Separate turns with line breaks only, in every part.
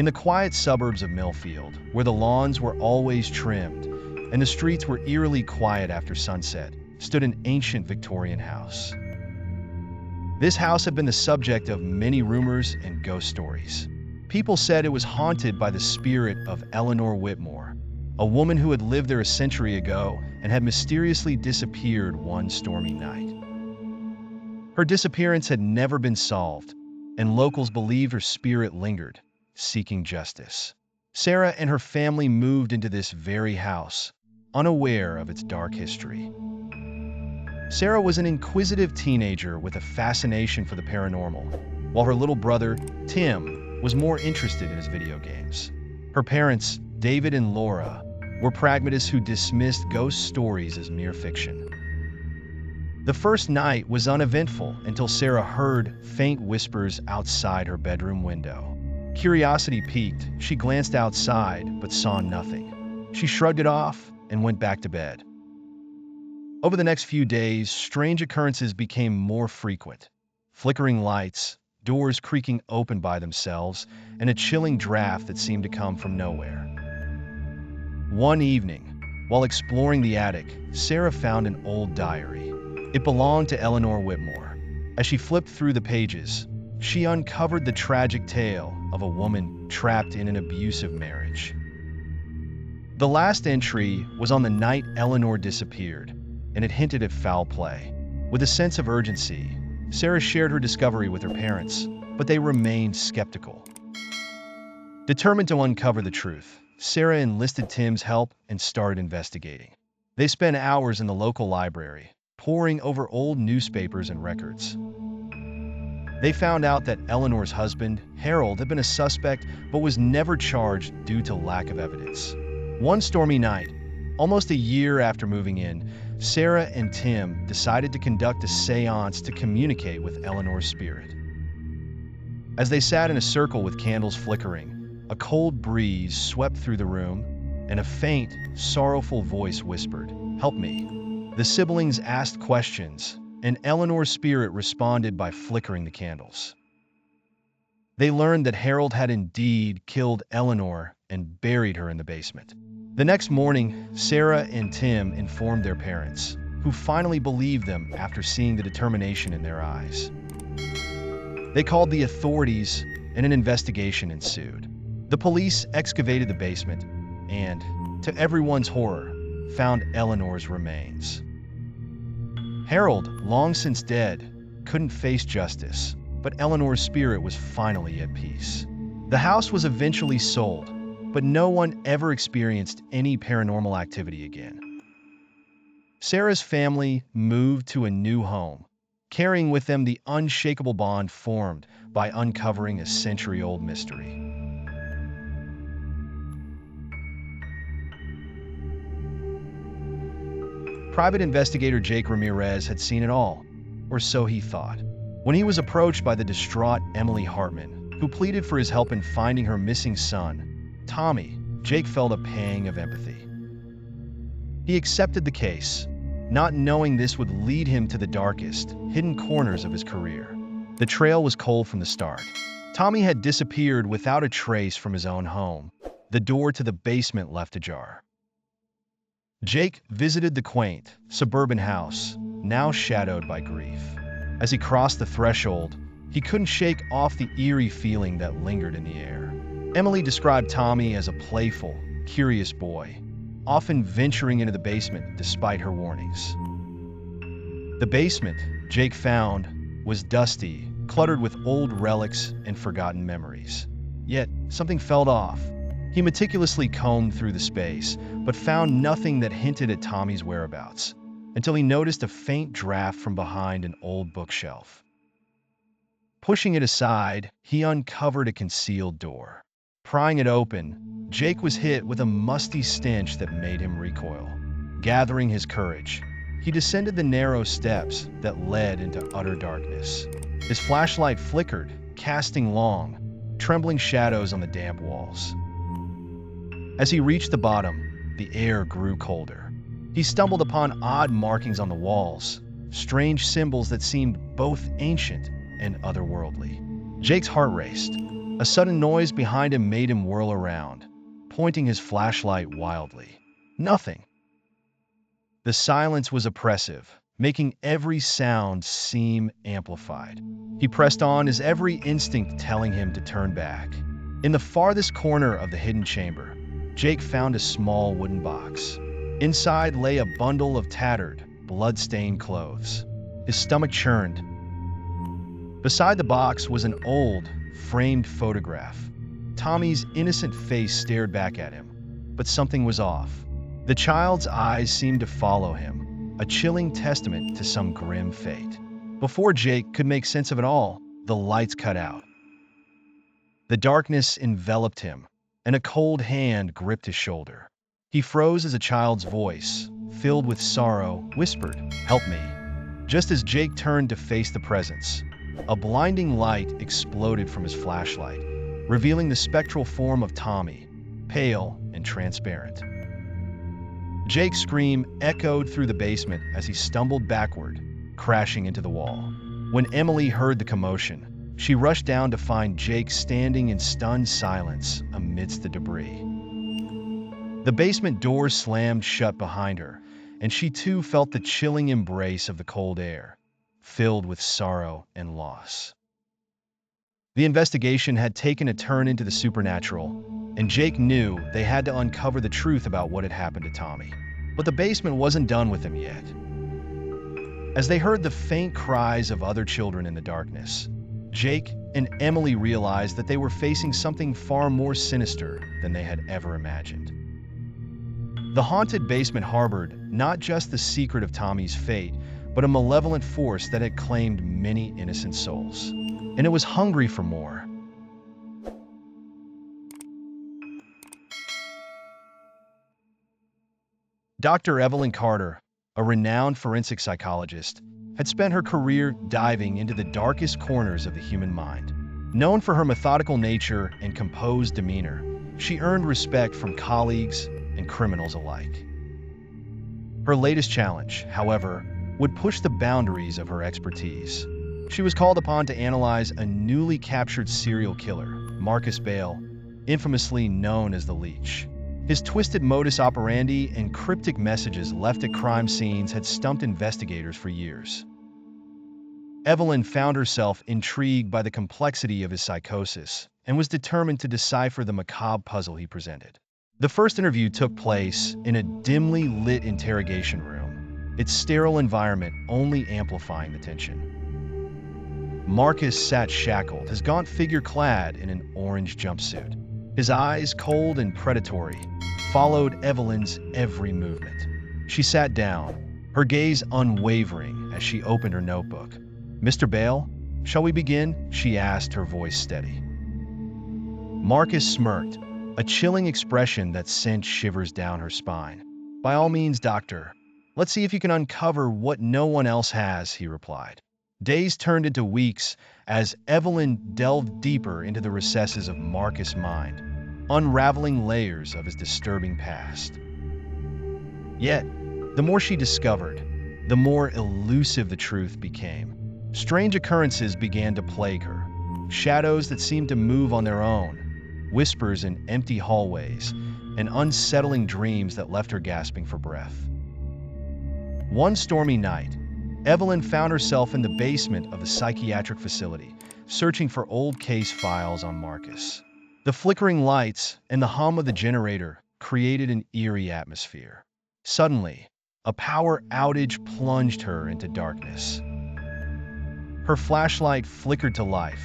In the quiet suburbs of Millfield, where the lawns were always trimmed and the streets were eerily quiet after sunset, stood an ancient Victorian house. This house had been the subject of many rumors and ghost stories. People said it was haunted by the spirit of Eleanor Whitmore, a woman who had lived there a century ago and had mysteriously disappeared one stormy night. Her disappearance had never been solved, and locals believed her spirit lingered, seeking justice. Sarah and her family moved into this very house, unaware of its dark history. Sarah was an inquisitive teenager with a fascination for the paranormal, while her little brother, Tim, was more interested in his video games. Her parents, David and Laura, were pragmatists who dismissed ghost stories as mere fiction. The first night was uneventful until Sarah heard faint whispers outside her bedroom window. Curiosity piqued, she glanced outside but saw nothing. She shrugged it off and went back to bed. Over the next few days, strange occurrences became more frequent. Flickering lights, doors creaking open by themselves, and a chilling draft that seemed to come from nowhere. One evening, while exploring the attic, Sarah found an old diary. It belonged to Eleanor Whitmore. As she flipped through the pages, she uncovered the tragic tale of a woman trapped in an abusive marriage. The last entry was on the night Eleanor disappeared, and it hinted at foul play. With a sense of urgency, Sarah shared her discovery with her parents, but they remained skeptical. Determined to uncover the truth, Sarah enlisted Tim's help and started investigating. They spent hours in the local library, poring over old newspapers and records. They found out that Eleanor's husband, Harold, had been a suspect but was never charged due to lack of evidence. One stormy night, almost a year after moving in, Sarah and Tim decided to conduct a seance to communicate with Eleanor's spirit. As they sat in a circle with candles flickering, a cold breeze swept through the room, and a faint, sorrowful voice whispered, "Help me." The siblings asked questions, and Eleanor's spirit responded by flickering the candles. They learned that Harold had indeed killed Eleanor and buried her in the basement. The next morning, Sarah and Tim informed their parents, who finally believed them after seeing the determination in their eyes. They called the authorities, and an investigation ensued. The police excavated the basement and, to everyone's horror, found Eleanor's remains. Harold, long since dead, couldn't face justice, but Eleanor's spirit was finally at peace. The house was eventually sold, but no one ever experienced any paranormal activity again. Sarah's family moved to a new home, carrying with them the unshakable bond formed by uncovering a century-old mystery. Private Investigator Jake Ramirez had seen it all, or so he thought. When he was approached by the distraught Tommy Hartman, who pleaded for his help in finding her missing son, Tommy, Jake felt a pang of empathy. He accepted the case, not knowing this would lead him to the darkest, hidden corners of his career. The trail was cold from the start. Tommy had disappeared without a trace from his own home, the door to the basement left ajar. Jake visited the quaint, suburban house, now shadowed by grief. As he crossed the threshold, he couldn't shake off the eerie feeling that lingered in the air. Emily described Tommy as a playful, curious boy, often venturing into the basement despite her warnings. The basement, Jake found, was dusty, cluttered with old relics and forgotten memories. Yet, something felt off. He meticulously combed through the space, but found nothing that hinted at Tommy's whereabouts, until he noticed a faint draft from behind an old bookshelf. Pushing it aside, he uncovered a concealed door. Prying it open, Jake was hit with a musty stench that made him recoil. Gathering his courage, he descended the narrow steps that led into utter darkness. His flashlight flickered, casting long, trembling shadows on the damp walls. As he reached the bottom, the air grew colder. He stumbled upon odd markings on the walls, strange symbols that seemed both ancient and otherworldly. Jake's heart raced. A sudden noise behind him made him whirl around, pointing his flashlight wildly. Nothing. The silence was oppressive, making every sound seem amplified. He pressed on, his every instinct telling him to turn back. In the farthest corner of the hidden chamber, Jake found a small wooden box. Inside lay a bundle of tattered, blood-stained clothes. His stomach churned. Beside the box was an old, framed photograph. Tommy's innocent face stared back at him, but something was off. The child's eyes seemed to follow him, a chilling testament to some grim fate. Before Jake could make sense of it all, the lights cut out. The darkness enveloped him, and a cold hand gripped his shoulder. He froze as a child's voice, filled with sorrow, whispered, "Help me." Just as Jake turned to face the presence, a blinding light exploded from his flashlight, revealing the spectral form of Tommy, pale and transparent. Jake's scream echoed through the basement as he stumbled backward, crashing into the wall. When Emily heard the commotion, she rushed down to find Jake standing in stunned silence amidst the debris. The basement door slammed shut behind her, and she too felt the chilling embrace of the cold air, filled with sorrow and loss. The investigation had taken a turn into the supernatural, and Jake knew they had to uncover the truth about what had happened to Tommy. But the basement wasn't done with him yet. As they heard the faint cries of other children in the darkness, Jake and Emily realized that they were facing something far more sinister than they had ever imagined. The haunted basement harbored not just the secret of Tommy's fate, but a malevolent force that had claimed many innocent souls. And it was hungry for more. Dr. Evelyn Carter, a renowned forensic psychologist, had spent her career diving into the darkest corners of the human mind. Known for her methodical nature and composed demeanor, she earned respect from colleagues and criminals alike. Her latest challenge, however, would push the boundaries of her expertise. She was called upon to analyze a newly captured serial killer, Marcus Bale, infamously known as the Leech. His twisted modus operandi and cryptic messages left at crime scenes had stumped investigators for years. Evelyn found herself intrigued by the complexity of his psychosis and was determined to decipher the macabre puzzle he presented. The first interview took place in a dimly lit interrogation room, its sterile environment only amplifying the tension. Marcus sat shackled, his gaunt figure clad in an orange jumpsuit. His eyes, cold and predatory, followed Evelyn's every movement. She sat down, her gaze unwavering as she opened her notebook. "Mr. Bale, shall we begin?" she asked, her voice steady. Marcus smirked, a chilling expression that sent shivers down her spine. "By all means, doctor. Let's see if you can uncover what no one else has," he replied. Days turned into weeks as Evelyn delved deeper into the recesses of Marcus' mind, unraveling layers of his disturbing past. Yet, the more she discovered, the more elusive the truth became. Strange occurrences began to plague her, shadows that seemed to move on their own, whispers in empty hallways, and unsettling dreams that left her gasping for breath. One stormy night, Evelyn found herself in the basement of a psychiatric facility, searching for old case files on Marcus. The flickering lights and the hum of the generator created an eerie atmosphere. Suddenly, a power outage plunged her into darkness. Her flashlight flickered to life,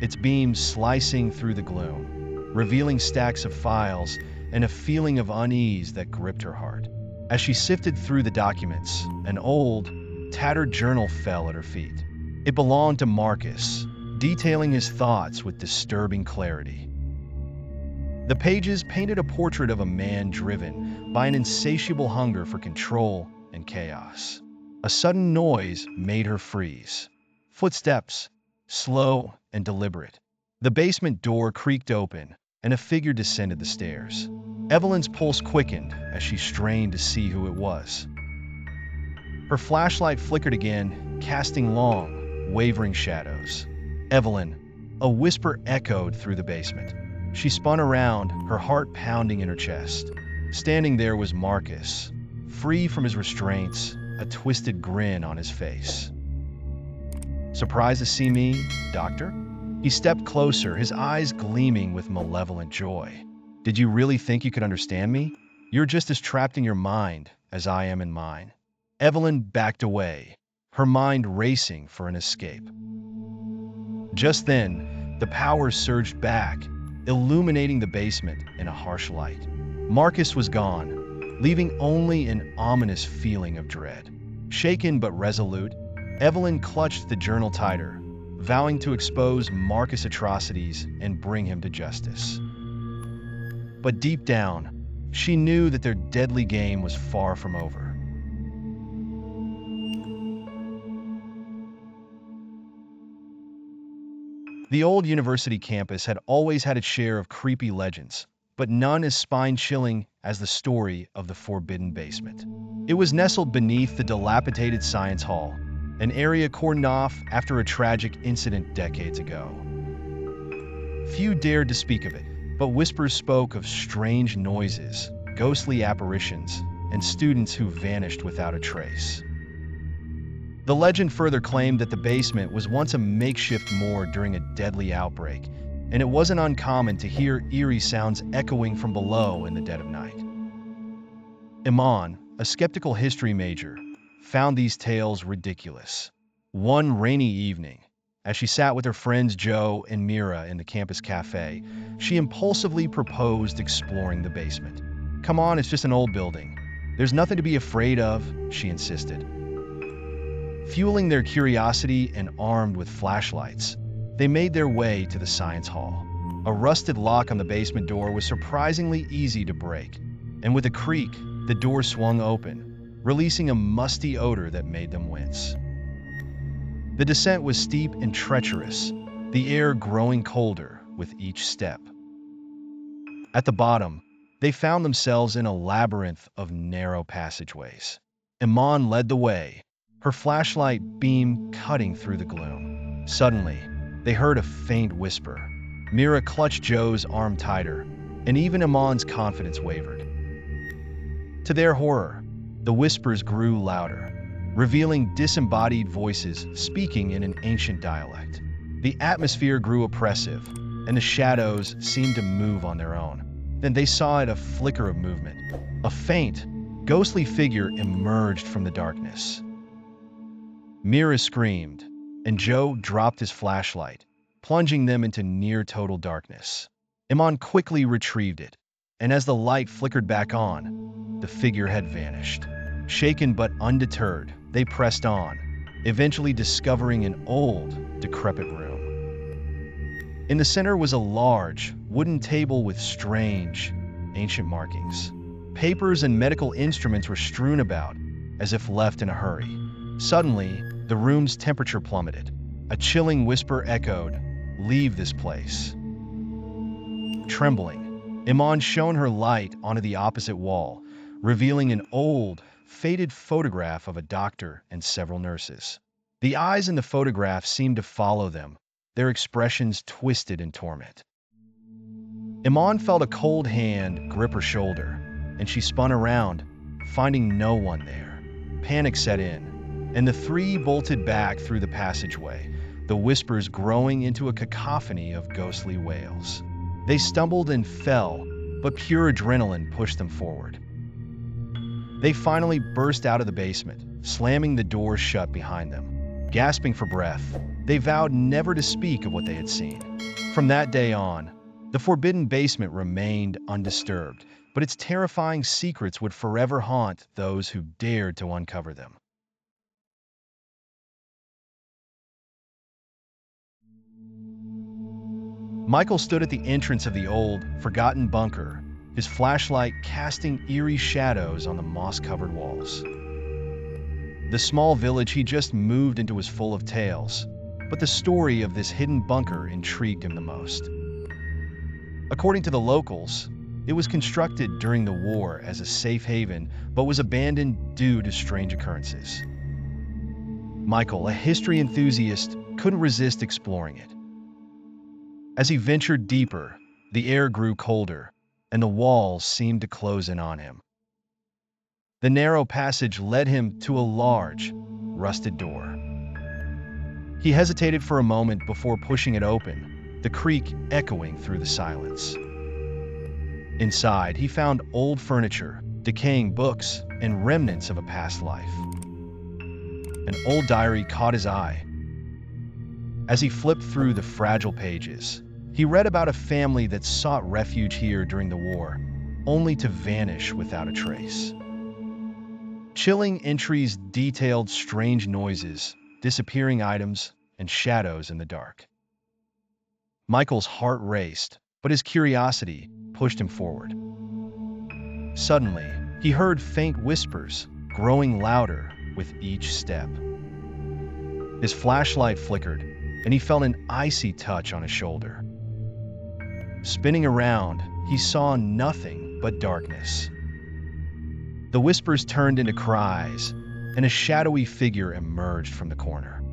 its beams slicing through the gloom, revealing stacks of files and a feeling of unease that gripped her heart. As she sifted through the documents, an old, tattered journal fell at her feet. It belonged to Marcus, detailing his thoughts with disturbing clarity. The pages painted a portrait of a man driven by an insatiable hunger for control and chaos. A sudden noise made her freeze. Footsteps, slow and deliberate. The basement door creaked open, and a figure descended the stairs. Evelyn's pulse quickened as she strained to see who it was. Her flashlight flickered again, casting long, wavering shadows. "Evelyn," A whisper echoed through the basement. She spun around, her heart pounding in her chest. Standing there was Marcus, free from his restraints, a twisted grin on his face. "Surprised to see me, Doctor?" He stepped closer, his eyes gleaming with malevolent joy. "Did you really think you could understand me? You're just as trapped in your mind as I am in mine." Evelyn backed away, her mind racing for an escape. Just then, the power surged back, illuminating the basement in a harsh light. Marcus was gone, leaving only an ominous feeling of dread. Shaken but resolute, Evelyn clutched the journal tighter, vowing to expose Marcus' atrocities and bring him to justice. But deep down, she knew that their deadly game was far from over. The old university campus had always had its share of creepy legends, but none as spine-chilling as the story of the forbidden basement. It was nestled beneath the dilapidated science hall, an area cordoned off after a tragic incident decades ago. Few dared to speak of it, but whispers spoke of strange noises, ghostly apparitions, and students who vanished without a trace. The legend further claimed that the basement was once a makeshift morgue during a deadly outbreak, and it wasn't uncommon to hear eerie sounds echoing from below in the dead of night. Iman, a skeptical history major, found these tales ridiculous. One rainy evening, as she sat with her friends Joe and Mira in the campus cafe, she impulsively proposed exploring the basement. "Come on, it's just an old building. There's nothing to be afraid of," she insisted. Fueling their curiosity and armed with flashlights, they made their way to the science hall. A rusted lock on the basement door was surprisingly easy to break, and with a creak, the door swung open, releasing a musty odor that made them wince. The descent was steep and treacherous, the air growing colder with each step. At the bottom, they found themselves in a labyrinth of narrow passageways. Iman led the way, her flashlight beam cutting through the gloom. Suddenly, they heard a faint whisper. Mira clutched Joe's arm tighter, and even Iman's confidence wavered. To their horror, the whispers grew louder, revealing disembodied voices speaking in an ancient dialect. The atmosphere grew oppressive, and the shadows seemed to move on their own. Then they saw a flicker of movement. A faint, ghostly figure emerged from the darkness. Mira screamed, and Joe dropped his flashlight, plunging them into near-total darkness. Iman quickly retrieved it, and as the light flickered back on, the figure had vanished. Shaken but undeterred, they pressed on, eventually discovering an old, decrepit room. In the center was a large, wooden table with strange, ancient markings. Papers and medical instruments were strewn about, as if left in a hurry. Suddenly, the room's temperature plummeted. A chilling whisper echoed, "Leave this place." Trembling, Iman shone her light onto the opposite wall, revealing an old, faded photograph of a doctor and several nurses. The eyes in the photograph seemed to follow them, their expressions twisted in torment. Iman felt a cold hand grip her shoulder, and she spun around, finding no one there. Panic set in, and the three bolted back through the passageway, the whispers growing into a cacophony of ghostly wails. They stumbled and fell, but pure adrenaline pushed them forward. They finally burst out of the basement, slamming the door shut behind them. Gasping for breath, they vowed never to speak of what they had seen. From that day on, the forbidden basement remained undisturbed, but its terrifying secrets would forever haunt those who dared to uncover them. Michael stood at the entrance of the old, forgotten bunker, his flashlight casting eerie shadows on the moss-covered walls. The small village he just moved into was full of tales, but the story of this hidden bunker intrigued him the most. According to the locals, it was constructed during the war as a safe haven, but was abandoned due to strange occurrences. Michael, a history enthusiast, couldn't resist exploring it. As he ventured deeper, the air grew colder, and the walls seemed to close in on him. The narrow passage led him to a large, rusted door. He hesitated for a moment before pushing it open, the creak echoing through the silence. Inside, he found old furniture, decaying books, and remnants of a past life. An old diary caught his eye. As he flipped through the fragile pages, he read about a family that sought refuge here during the war, only to vanish without a trace. Chilling entries detailed strange noises, disappearing items, and shadows in the dark. Michael's heart raced, but his curiosity pushed him forward. Suddenly, he heard faint whispers, growing louder with each step. His flashlight flickered, and he felt an icy touch on his shoulder. Spinning around, he saw nothing but darkness. The whispers turned into cries, and a shadowy figure emerged from the corner.